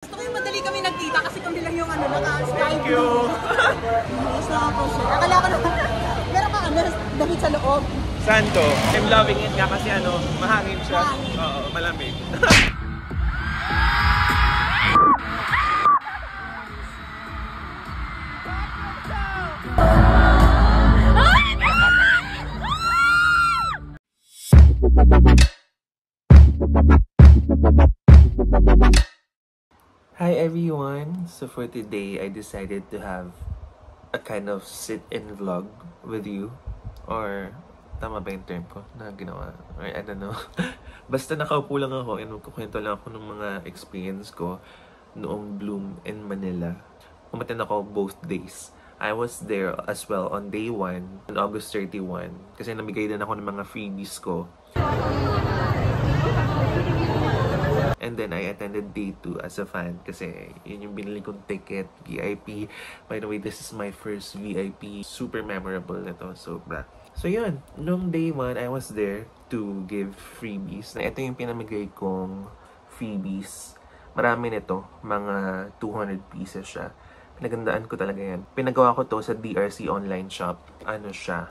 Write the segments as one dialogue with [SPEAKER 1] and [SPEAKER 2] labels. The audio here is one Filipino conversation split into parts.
[SPEAKER 1] Gusto ko yung madali kami nagkita kasi kami lang yung naka-Skype.
[SPEAKER 2] Thank you!
[SPEAKER 1] Yes na ako siya. Akala ko na, meron kang damit sa loob.
[SPEAKER 2] Saan to? I'm loving it nga kasi mahangin siya. Oo, malamig. Hi everyone! So for today, I decided to have a kind of sit-in vlog with you. Or, tama ba yung term ko na ginawa? Or I don't know. Basta nakaupo lang ako and magkukwento lang ako ng mga experience ko noong Bloom in Manila. Umattend ako both days. I was there as well on day 1, on August 31. Kasi namigay din ako ng mga freebies ko. And then, I attended day 2 as a fan kasi yun yung binili kong ticket, VIP. By the way, this is my first VIP. Super memorable na to. Sobra. So, yun. Noong day 1, I was there to give freebies. Ito yung pinamigay kong freebies. Marami nito. Mga 200 pieces siya. Pinagandaan ko talaga yan. Pinagawa ko to sa DRC online shop. Ano siya?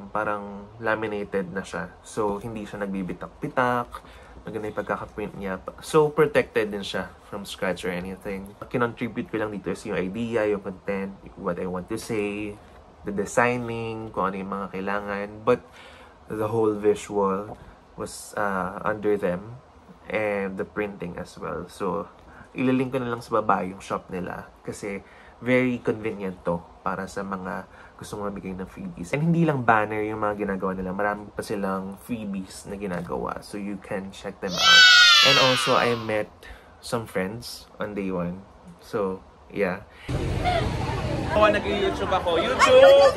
[SPEAKER 2] Parang laminated na siya. So, hindi siya nagbibitak-bitak. Maganda yung pagkaka-print niya. So, protected din siya from scratch or anything. Kinontribute ko lang dito is yung idea, yung content, what I want to say, the designing, kung ano yung mga kailangan. But, the whole visual was under them. And the printing as well. So, ilalink ko na lang sa baba yung shop nila. Kasi, very convenient to para sa mga gusto mong mabigay ng freebies. And hindi lang banner yung mga ginagawa nila. Marami pa silang freebies na ginagawa. So you can check them out. And also, I met some friends on day 1. So, yeah. Nag-YouTube ako. YouTube!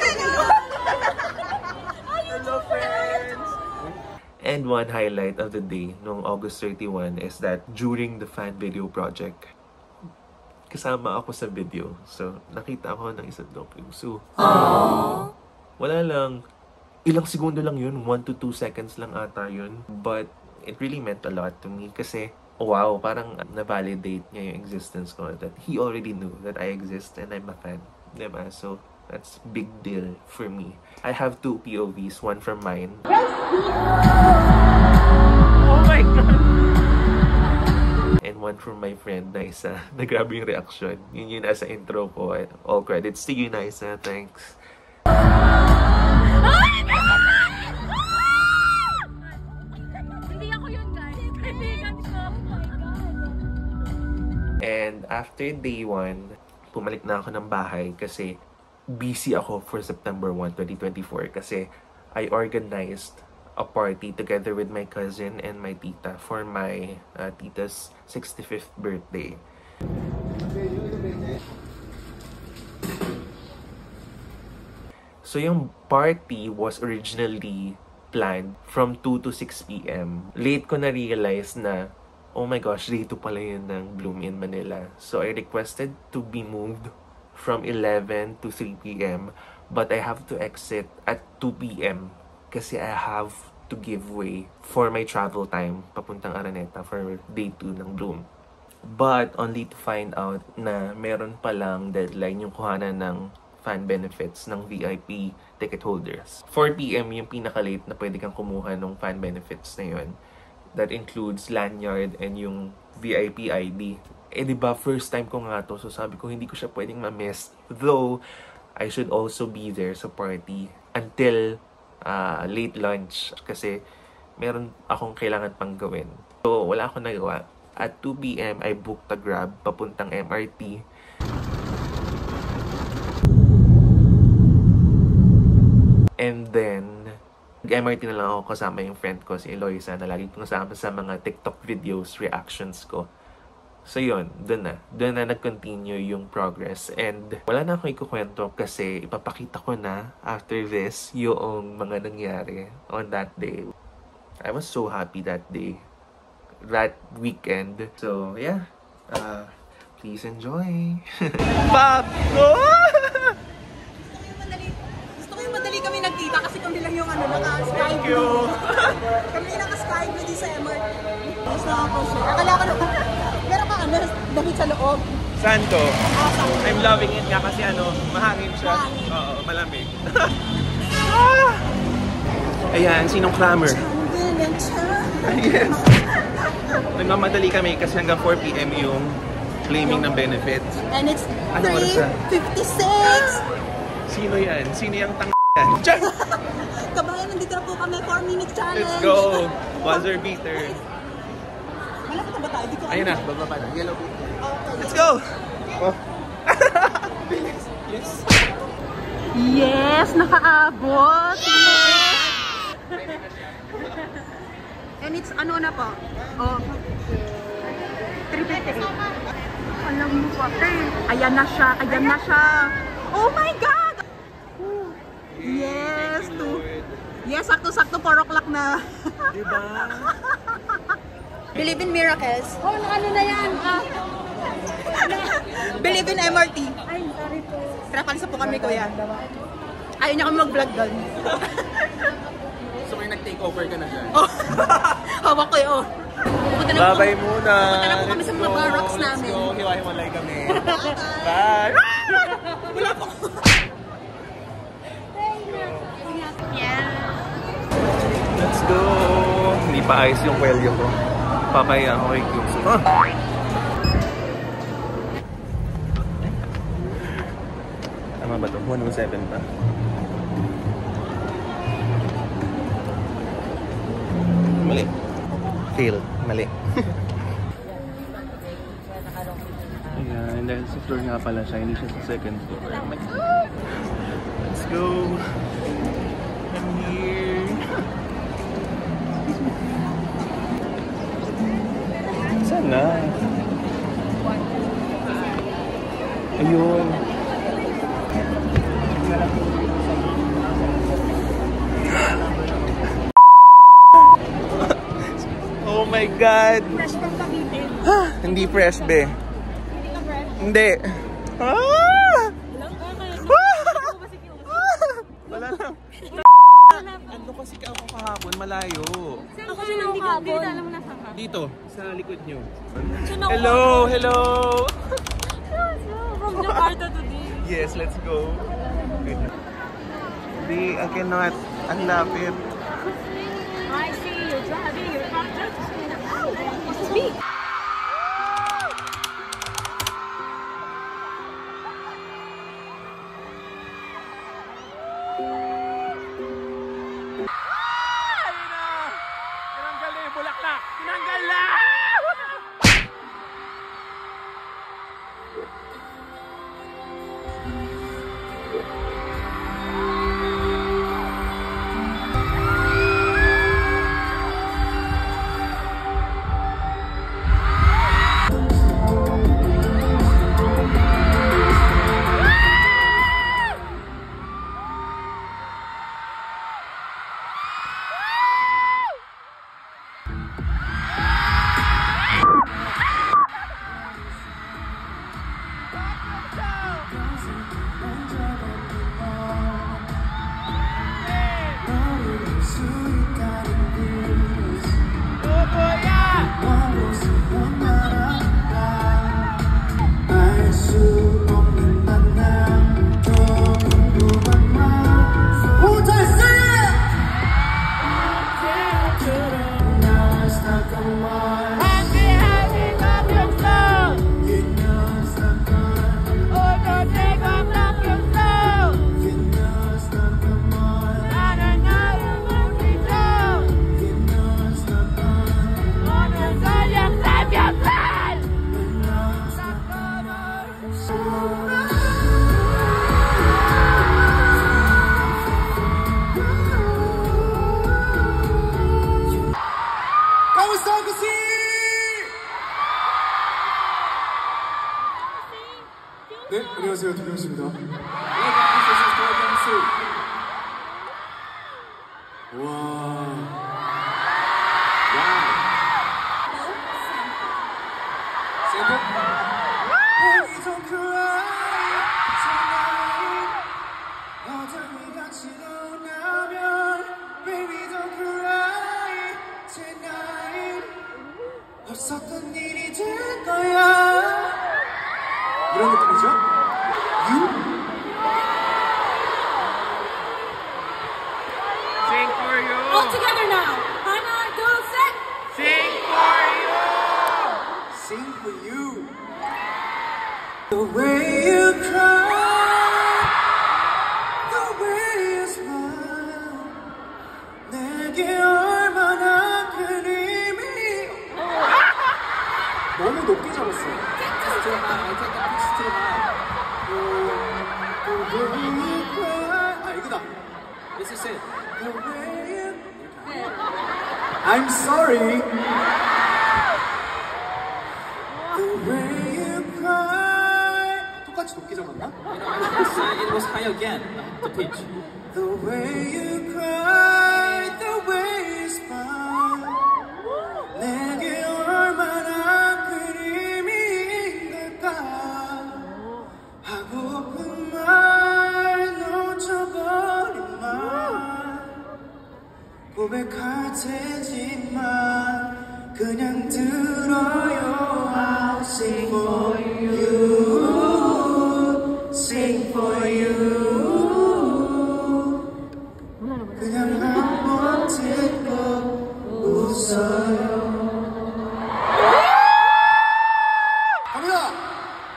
[SPEAKER 2] Hello, friends! And one highlight of the day, noong August 31, is that during the fan video project, kasama ako sa video. So, nakita ako ng isang doping. So, wala lang. Ilang segundo lang yun. 1 to 2 seconds lang ata yun. But, it really meant a lot to me. Kasi, wow, parang na-validate niya yung existence ko. That he already knew that I exist and I'm a fan. Diba? So, that's big deal for me. I have 2 POVs. One from mine. Oh my God! And one from my friend, Naisa, na grabe yung reaction. Yun nasa intro ko. All credits to you, Naisa. Thanks.
[SPEAKER 3] Hindi ako yun, guys. Kaibigan ko.
[SPEAKER 2] And after day 1, pumalik na ako ng bahay kasi busy ako for September 1, 2024 kasi I organized a party together with my cousin and my tita for my tita's 65th birthday. So yung party was originally planned from 2 to 6 p.m. Late ko na-realize na, oh my gosh, day 2 pala yun ng Bloom in Manila. So I requested to be moved from 11 to 3 p.m. But I have to exit at 2 p.m. Kasi I have to give way for my travel time papuntang Araneta for day 2 ng Bloom. But only to find out na meron palang deadline yung kuhanan ng fan benefits ng VIP ticket holders. 4 p.m. yung pinaka-late na pwede kang kumuha ng fan benefits na yun. That includes lanyard and yung VIP ID. Eh diba, first time ko nga to, so sabi ko hindi ko siya pwedeng ma-miss. Though, I should also be there sa party until late lunch kasi meron akong kailangan pang gawin. So, wala akong nagawa. At 2 p.m. I booked a Grab papuntang MRT. And then, nag-MRT na lang ako kasama yung friend ko, si Eloisa, na lagi kong kasama sa mga TikTok videos, reactions ko. So yun, dun na nag-continue yung progress. And wala na akong ikukwento kasi ipapakita ko na after this yung mga nangyari on that day. I was so happy that day, that weekend. So yeah, please enjoy. Pablo!
[SPEAKER 1] Gusto ko yung madali kami nagkita kasi kami lang yung naka-Skype.
[SPEAKER 2] Thank you!
[SPEAKER 1] Kami naka-Skype, hindi sa MRT. Yes na ako siya. Akala ko na, meron kang ano, damit sa loob.
[SPEAKER 2] Saan to?
[SPEAKER 1] Asa.
[SPEAKER 2] I'm loving it nga kasi ano, mahangin siya.
[SPEAKER 1] Mahangin.
[SPEAKER 2] Oo, malamig. Ah! Ayan, sinong clamor? Yes. Nagmamadali kami kasi hanggang 4 PM yung claiming ng benefits.
[SPEAKER 1] And it's
[SPEAKER 2] Anong oras na?
[SPEAKER 1] 3:56.
[SPEAKER 2] Sino yan? Sino yung yan? Diyan!
[SPEAKER 1] Kabayan, nandito na po kami, 4-minute challenge.
[SPEAKER 2] Let's go! Buzzer beater.
[SPEAKER 1] Malapit na ba tayo? Di ko
[SPEAKER 2] Ayun na, bababa na. Yellow beater. Let's go! Oh. Yes.
[SPEAKER 1] Yes, nakaabot. Yes. And it's ano na po? Oh. 3:58. Alam mo pa, ayan na siya, ayan na siya. Oh my God! Yes, yes, sakto-sakto 4 o'clock na.
[SPEAKER 2] Diba?
[SPEAKER 1] Believe in miracles.
[SPEAKER 3] Oh, ano na yan?
[SPEAKER 1] Believe in MRT.
[SPEAKER 3] Ay, sorry po.
[SPEAKER 1] Trapansa po kami, kuya. Ayaw niya kami mag-vlog doon.
[SPEAKER 2] So may nag-take over ka na dyan?
[SPEAKER 1] Oh. Hawak ko yun. Punta na
[SPEAKER 2] Bye-bye muna!
[SPEAKER 1] Punta na po kami sa mga barracks namin.
[SPEAKER 2] Let's go! Hiwa-hiwalay kami. Bye!
[SPEAKER 1] Wala po.
[SPEAKER 2] Let's go! Hindi pa ayos yung kwelyo ko. Papaya ako kay Cubes. Ah! Tama ba ito? 107 pa. Mali. Fail. Mali. Ayan, dahil sa floor nga pala siya, hindi siya sa second floor. Let's go! I'm here! Saan na? Ayun. Oh my God!
[SPEAKER 3] Fresh from Cavite.
[SPEAKER 2] Hindi fresh, be.
[SPEAKER 3] Hindi ka fresh?
[SPEAKER 2] Hindi. Ah! Wala lang. Ando kasi ako kahapon, malayo.
[SPEAKER 3] Ako siya nang kahapon. Alam mo na saan ka?
[SPEAKER 2] Dito, sa likod nyo.
[SPEAKER 3] Siya
[SPEAKER 2] Hello, hello!
[SPEAKER 3] From Jakarta today.
[SPEAKER 2] Yes, let's go. Di, I cannot. Ang lapit.
[SPEAKER 3] I see you driving your car just to speak.
[SPEAKER 2] Tinanggal na yung bulaklak! Tinanggal na!
[SPEAKER 4] 네, 안녕하세요. 김현수입니다. 와. Baby, don't cry tonight. 어둠이 같이 오나면 Baby, don't cry tonight. 없었던 일이 될 거야. The way you cry, the way you smile, 내게 얼마나 큰 의미. 너무 높게 잡았어요. 이거다. This is it. The way you... I'm sorry. The way you cry. 똑같이 높게 잡았나?
[SPEAKER 5] It was high again, the pitch.
[SPEAKER 4] The way you cry, the way you smile. 내게 얼마나 큰 의미일까? 하고픈 말, 놓쳐버린 말. 고백할 테지만 그냥 들어요. I'll sing for you, sing for you. 그냥 한번 듣고 웃어요. 갑니다.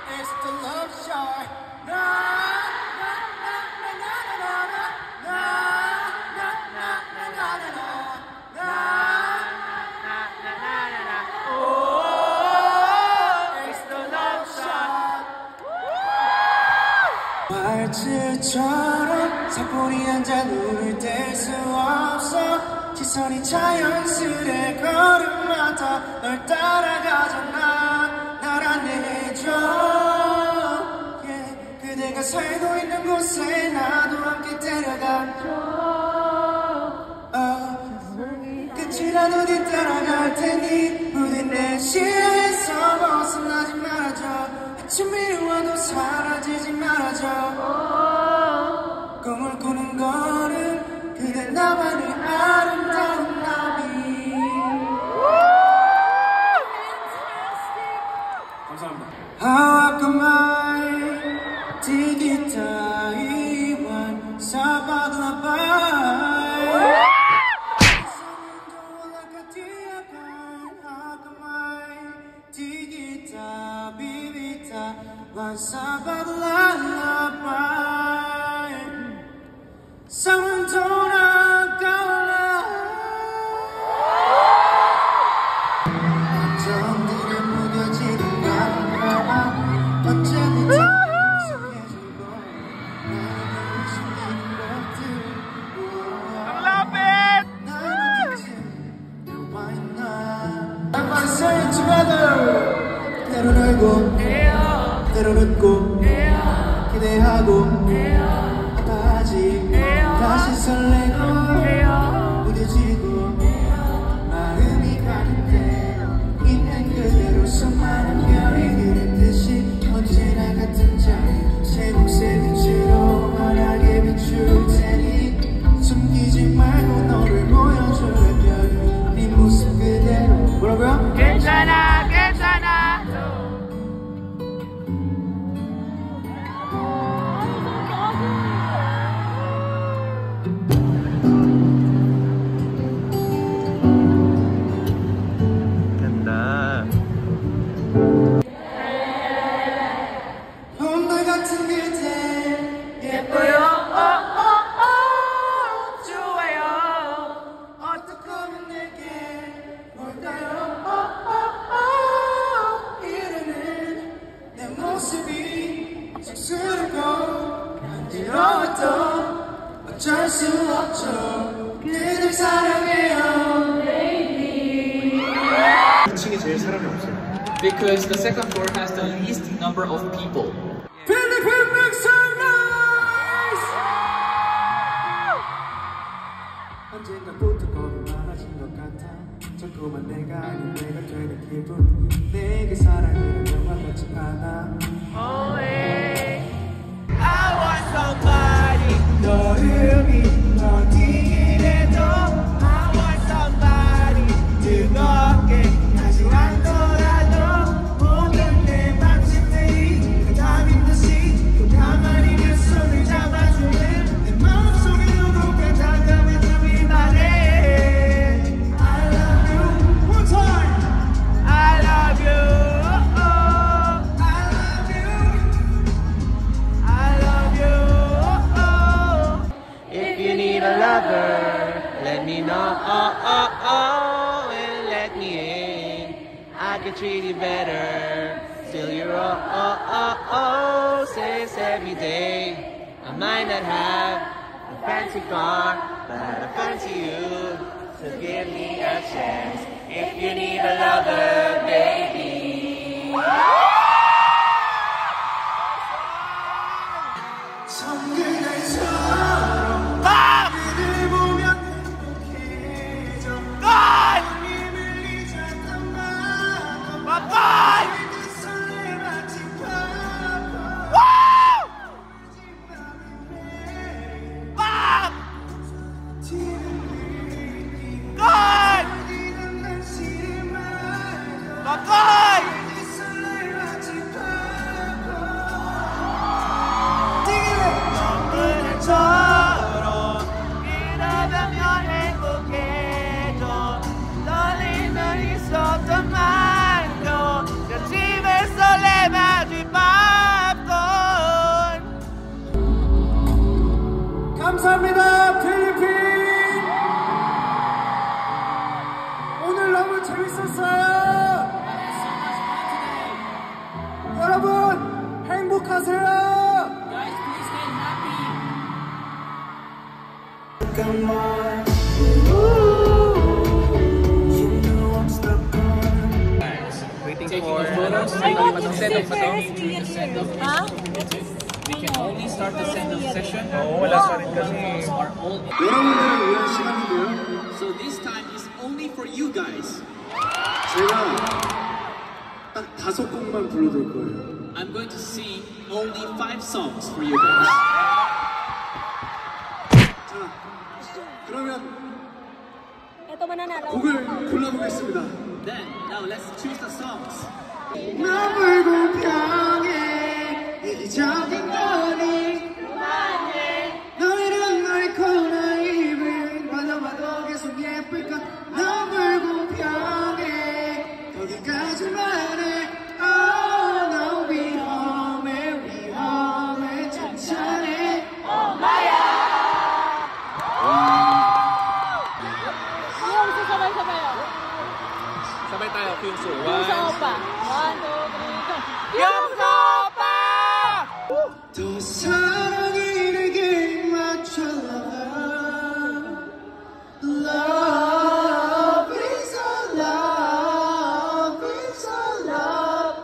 [SPEAKER 4] It's the love shot. 말즈처럼 사뿐히 앉아 눈을 뗄 수 없어. 시선이 자연스레 걸음마다 널 따라가잖아. 날 안내해줘. Yeah. 그대가 살고 있는 곳에 나도 함께 데려가줘. 끝이라도 뒤따라갈 테니 부디 내 시야에서 벗어나지 말아줘. 아침이 와도 사라지지 말아줘. 꿈을 꾸는 거는 그대 나만의 아름다운 나비. 감사합니다. 하와까마이 디기타이완 사바드나바이 디기타 비비타 와사바드라라바이 삶은 돌아가라. 감정들에 무뎌지는 마음과 어제부터 익숙해지고 나를 숨기는 것들. 나는 이제 너와 있나. Everybody say it together. 때로는 울고 때로는 웃고 기대하고 아파하지 다시 설레고 무뎌지고 마음이 가는 대로 있는 그대로 수많은 별이 그랬듯이 언제나 같은 자리 새록새 빛으로 환하게 비출 테니 숨기지 말고 너를 보여줄래. 별이 네 모습 그대로. 뭐라고요?
[SPEAKER 1] 괜찮아, 괜찮아.
[SPEAKER 2] Ganda.
[SPEAKER 4] 오늘 같은 그대
[SPEAKER 1] 예뻐요, 좋아요.
[SPEAKER 4] 어떻게 하면 내게 뭘까요? 이러는 내 모습이 쑥스럽고 간지러워도 어쩔 수 없죠. 그댈 사랑해요.
[SPEAKER 5] Because the second floor has the least number of people.
[SPEAKER 4] Philippine make some noise! 언젠가부터 겁이 많아진 것 같아. 자꾸만 내가 아닌 내가 되는 기분. 내게 사랑이란 영화 같지 않아. I want somebody. 너를 어디래도 I want somebody. 뜨겁게 다시 않더라도 모든 내 맘심들이 다 믿듯이 또 가만히 내 손을 잡아주는 내 마음속에 누군가 다가와 tum이 말해. I love you one time. I love you. I
[SPEAKER 2] treat you better. Still you're oh, says every day. I might not have a fancy car, but I fancy you. So give me a chance if you need a lover, baby.
[SPEAKER 4] 감사합니다, 필리핀! 오늘 너무 재밌었어요! 여러분, 행복하세요!
[SPEAKER 5] Guys, please stay happy.
[SPEAKER 4] Come on. You know I'm stuck on.
[SPEAKER 2] Waiting
[SPEAKER 5] Taking
[SPEAKER 2] for
[SPEAKER 5] the photos.
[SPEAKER 3] I want to
[SPEAKER 5] Send
[SPEAKER 3] see
[SPEAKER 5] off
[SPEAKER 3] first.
[SPEAKER 5] the send-off.
[SPEAKER 3] Huh?
[SPEAKER 5] We can only start the send-off session.
[SPEAKER 2] wala pa rin kasi.
[SPEAKER 5] Are all in.
[SPEAKER 4] 여러분들을 위한 시간인데요.
[SPEAKER 5] So this time is only for you guys.
[SPEAKER 4] 제가 딱 5곡만 불러드릴 거예요.
[SPEAKER 5] I'm going to sing only 5 songs for you guys.
[SPEAKER 4] 자, 그러면
[SPEAKER 3] Ito mananalo.
[SPEAKER 4] 곡을 골라보겠습니다.
[SPEAKER 5] Then, now let's choose the songs.
[SPEAKER 4] 나 불공평해 이기적인 거리 너희는 너의 코나 입을 봐도 계속 예쁠까 나 불공평해 거기까지만 해 Oh 너 위험해 천천히
[SPEAKER 3] Yung sabay-sabayo.
[SPEAKER 5] Sabay tayo, Kyungso.
[SPEAKER 3] Yung sa opa. 1, 2, 3, go. Yung sa opa!
[SPEAKER 4] 더 사랑이 내게 맞춰 Love is a love is a love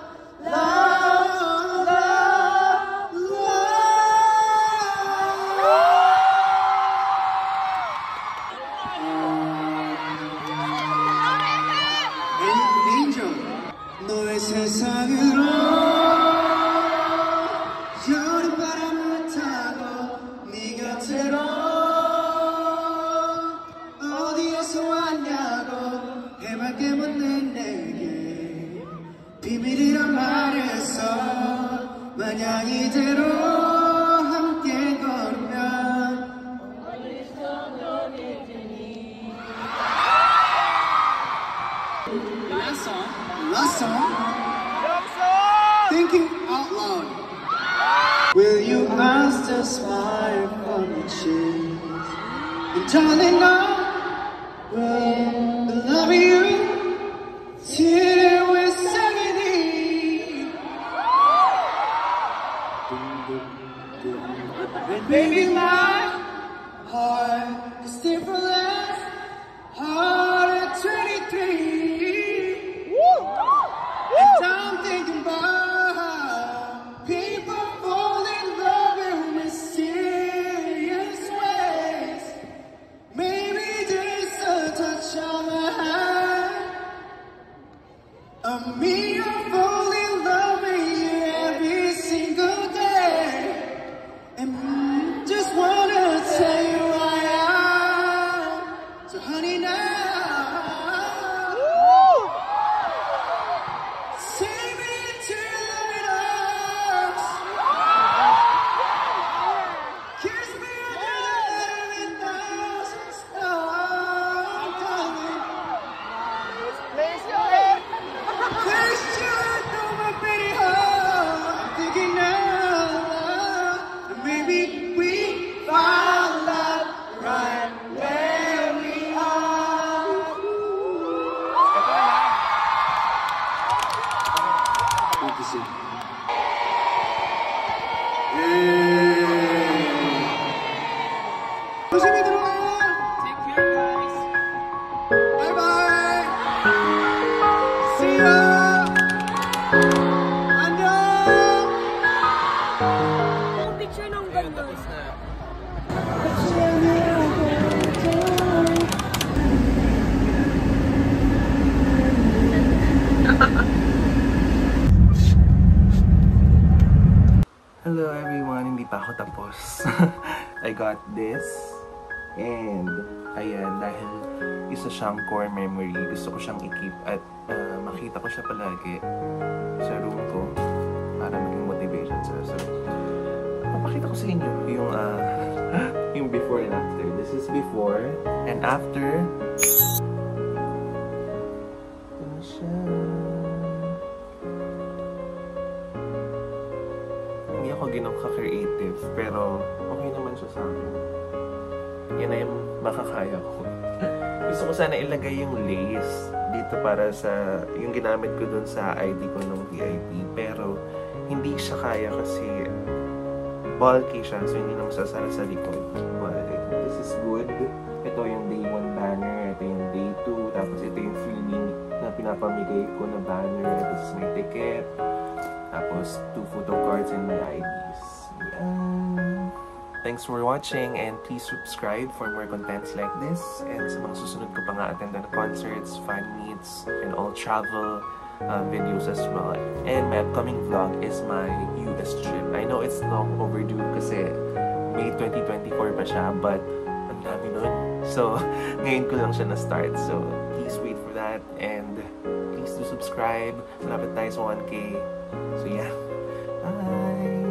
[SPEAKER 4] Angel 너의 세상으로 여름바람을 타고 네 곁으로 어디에서 왔냐고 해맑게 묻는 내게 비밀이란 말했어 만약 이대로 함께 걸으면
[SPEAKER 5] Last song.
[SPEAKER 4] Last song Thinking Out Loud Will you ask the smile on your cheek And darling I will love you Till we're sanity And baby my heart is still for less Heart at 23 And I'm thinking about people fall in love in mysterious ways. Maybe there's a touch on my hand. Of me, I fall in love with you every single day. And just one 조심히 들어가요.
[SPEAKER 5] Take care, guys.
[SPEAKER 4] 바이바이. See ya. 안녕.
[SPEAKER 3] picture ng ganyan.
[SPEAKER 5] Tapos na.
[SPEAKER 2] Hello everyone, hindi pa ako tapos. I got this. And, ayan, dahil isa siyang core memory, gusto ko siyang i-keep at makita ko siya palagi sa room ko para maging motivation sa. So, papakita ko sa inyo yung, yung before and after. This is before and after. Ito siya. Hindi ako ginong ka-creative, pero okay naman siya sa akin. Yan na yung makakaya ko. Gusto ko sana ilagay yung lace dito para sa yung ginamit ko dun sa ID ko ng VIP, pero hindi siya kaya kasi bulky siya, so hindi na masasara sa likod. But I think this is good. Ito yung day 1 banner, ito yung day 2, tapos ito yung freebie na pinapamigay ko na banner. This is my ticket. Tapos 2 photo cards and my IDs. Yan. Thanks for watching and please subscribe for more contents like this. And sa mga susunod ko pa nga attend na concerts, fan meets, and all travel videos as well. And my upcoming vlog is my US trip. I know it's long overdue kasi May 2024 pa siya, but ang dami nun. So, ngayon ko lang siya na-start. So, please wait for that and please do subscribe. Malapit tayo sa 1K. So yeah, bye!